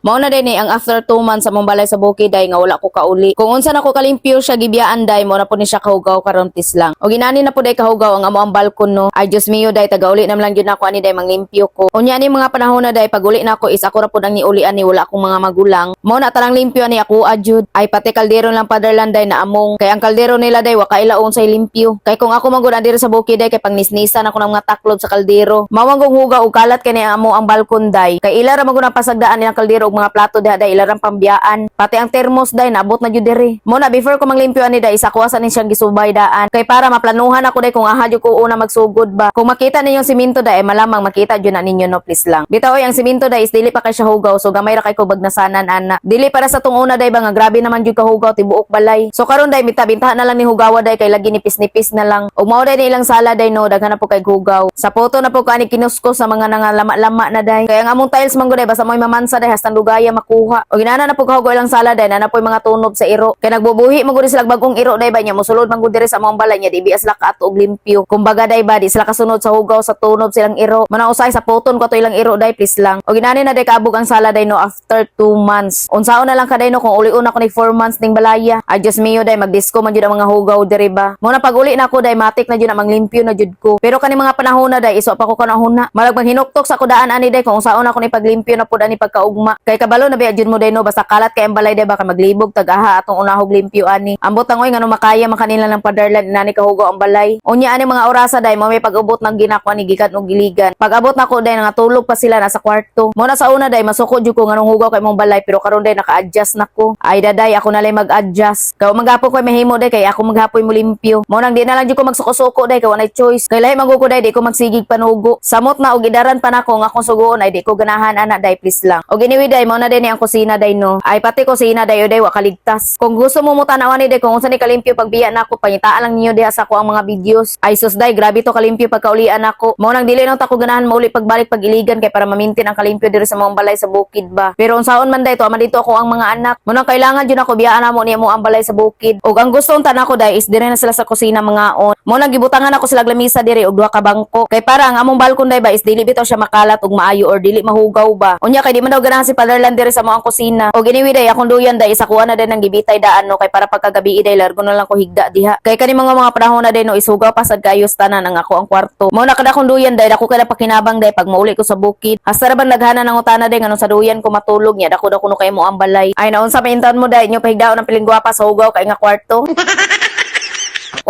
Mao na din ang after 2 months sa mong balay sa bukid day nga wala ko kauli. Kung unsa na ko kalimpyo siya gibiyaan day mo na po ni siya kahugaw karontis lang. O ginani na po day kahugaw ang amo ang balkon no. Ay Diyos mio day tagauli na lang gyud nako ani day manglimpyo ko. Unya ni mga panahon na day paguli nako is ako ra pud ang niuli ani wala akong mga magulang. Mao na tarang limpyo ani ako adjud. Ay pati kaldero lang paderland day na among. Kay ang kaldero nila day wa kailaon sa limpyo. Kay kung ako magud diri sa bukid day kay pangnisnisan ako ng mga taklob sa kaldero. Mawang kong hugaw og kalat kay ni amo ang balkon day. Kay ila ra magud ang pasagdaan nilang kaldero og mga plato day ilarang pambiyaan. Pati ang termos day naabot na jud diri. Mo na before ko manglimpyo ani day isa kuwasan ni siyang gisubay daan. Kay para maplanuhan ako day kung aha jud ko una magsugod ba. Kung makita ninyong simento day malamang makita jud na ninyo no please lang. Bitaw ang simento day is dili pa kay siya hugaw so gamay ra kay ko bagnasanan ana. Dili para sa tong una day ba nga grabe naman jud ka hugaw tibuok balay. So karon day bintahan na lang ni hugawa day kay lagi nipis-nipis na lang. Ug mao day ni ilang sala day no daghan na po kay hugaw. Sa photo na po kani kinuskos sa mga nangalama-lama na day. Kay ang among tiles man gud day basta mo'y mamansa day hastang dugaya makuha. O ginana na po kahugaw ilang sala day na napoy mga tunob sa iro. Kay nagbubuhi mo gud sila bagong iro day ba nya mosulod man gud diri sa among balay nya di bias la ka og limpyo. Kumbaga day ba di sila kasunod sa hugaw sa tunob silang iro. Mana usay sa photon ko to ilang iro day please lang. O ginani na day kaabog ang sala day no after 2 months. Unsaon na lang ka day no kung uli una ko ni 4 months ning balaya. Ay Diyos mio day magdisco man jud ang mga hugaw diri ba. Mo na pag uli na ako day matik na jud na manglimpyo na jud ko. Pero kani mga panahon na day iso pa ko kanahuna. Marag maghinuktok sa kudaan ani day kung unsaon ako ni paglimpyo na pud ani pagkaugma. Kay kabalo na ba jud mo day no basta kalat kay ang balay day baka maglibog tagaha atong unahog limpyo ani. Ambot ang oy ngano makaya man kanila lang padarlan inani kahugaw ang balay. Unya ani mga orasa day mo may pag-abot ng ginako ni gikan og giligan. Pag-abot nako day natulog pa sila nasa kwarto. Mo na sa una day masukod jud ko nganong hugaw kay mong balay pero karon day naka-adjust nako. Ay daday ako na lay mag-adjust. Kay maghapo ko mahimo day kay ako maghapoy mo limpyo. Mo nang di na lang jud ko magsuko-suko day kay walay choice. Kay lahi maguko day di ko magsigig panugo. Samot na og idaran pa nako nga akong sugoon ay di ko ganahan ana day please lang. Og anyway day mo na day ni ang kusina day no. Ay pati kusina day day wa kaligtas. Kung gusto mo tanawan ni day kung unsa ni kalimpyo pagbiya nako pangitaan lang niyo diha sa ko ang mga videos. Ay sus day grabe to kalimpyo pagkaulian nako. Mo nang dili nang ta ko ganahan mauli pagbalik pag-iligan kay para ma-maintain ang kalimpyo diri sa mga balay sa bukid ba. Pero unsaon man day to ama dito ako ang mga anak. Mo nang kailangan jud ako biyaan namo ni mo ang balay sa bukid. Og ang gusto unta nako day is dire na sila sa kusina mga on. Mo nang gibutangan ako sila lamisa diri og duha ka bangko. Kay para ang among balkon day ba is dili bitaw siya makalat og maayo or dili mahugaw ba. Unya kay di man daw ganahan si Fatherland diri sa mga kusina. Og anyway day akong duyan day isa kuha na din ng gibitay daan no kay para pagkagabi day largo na lang ko higda diha. Kay kani mga panahon na day no isugaw pa sad kayo tanan ang ako ang kwarto. Mo na kada akong duyan day dako kada pakinabang day pag mauli ko sa bukid. Hasta ra bang naghana ng utana day nganong sa duyan ko matulog nya dako kuno kay mo ang balay. Ay naon sa maintan mo day nyo pahigdaon ng pilingguapa sa hugaw kay nga kwarto.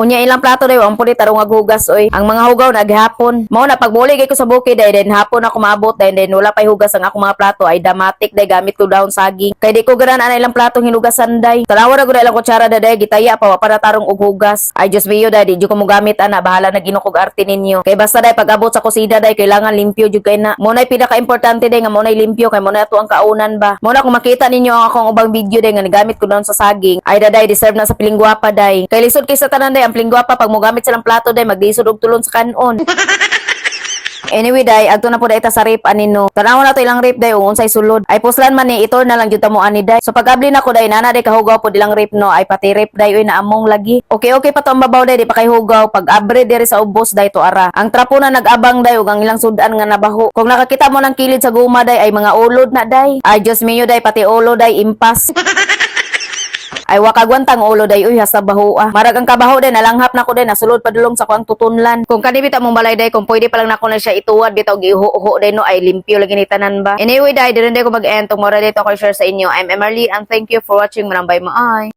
Unya ilang plato day ang puli tarong aghugas oy. Ang mga hugaw naghapon. Mao na pagmuli kay ko sa bukid day then hapon ako maabot then wala pay hugas ang akong mga plato ay damatik day gamit ko daon saging. Kay di ko ganan ana ilang platong hinugasan day. Tanawa ra gud ilang kutsara day gitaya pa para tarong og hugas. Ay just mio day di ko mo gamit ana bahala na ginukog arte ninyo. Kay basta day pag-abot sa kusina day kailangan limpyo jud kay na. Mo nay pinaka-importante day nga mo nay limpyo kay mo na ato ang kaunan ba. Mo na kung makita ninyo ang akong ubang video day nga nagamit ko daon sa saging ay daday deserve na sa pilingguapa day. Kay lisod kay sa tanan day ang pilingguapa pag mo gamit silang plato day magdisod og tulon sa kanon. Anyway day, adto na po day ta sa rip ani no. Tanaw na to ilang rip day unsay sulod. Ay puslan man ni itor na lang jud ta mo ani day. So pagabli na ko day nana day kahugaw po dilang rip no. Ay pati rip day oy naamong lagi. Okay pa to ang babaw day di pa kay hugaw. Pag abre diri sa ubos day to ara. Ang trapo na nag-abang day ug ang ilang sudan nga nabaho. Kung nakakita mo ng kilid sa guma day ay mga ulod na day. Ay Diyos mio day pati ulo day impas. Ay wakagwantang ulo day uy hasta bahoa. Marag ang kabaho din nalanghap na ko din nasulod padulong sa kuang tutunlan. Kung kanibita mong balay day kung pwede pa lang nako na siya ituwad bitaw giuho day no ay limpyo lagi ni tanan ba. Anyway day dire ko mag-end tong mora dito ko share sa inyo. I'm Emily and thank you for watching. Manambay mo ay.